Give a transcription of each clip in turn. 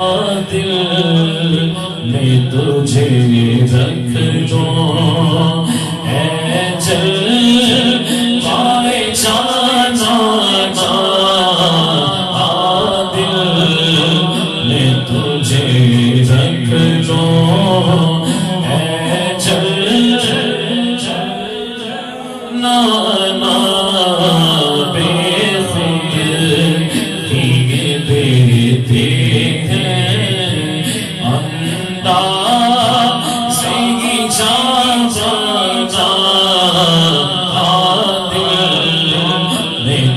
دل میں تجھے رکھ دو اے چل پائے جانا دل میں تجھے رکھ دو اے چل نانا بے خود دیے دیتے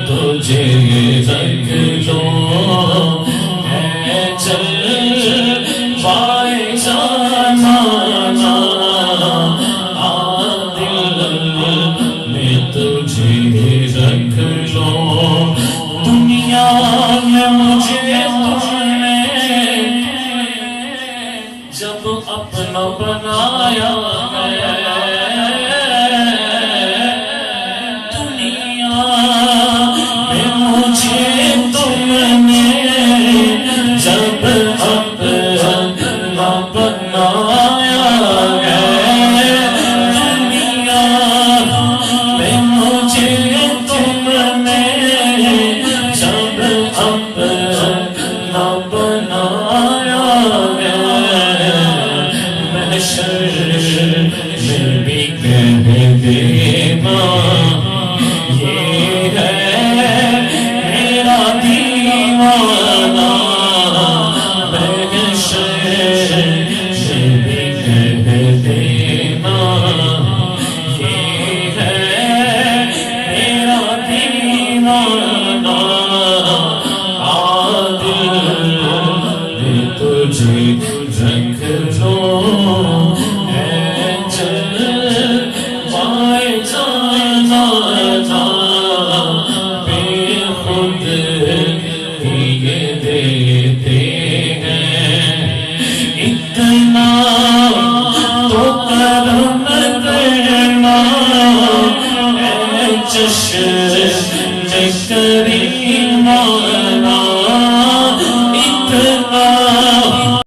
تجھے رکھ لو اے چل پائے جانا دل میں تجھے رکھ لو دنیا میں مجھے تم نے جب اپنا بنایا چشم کریمہ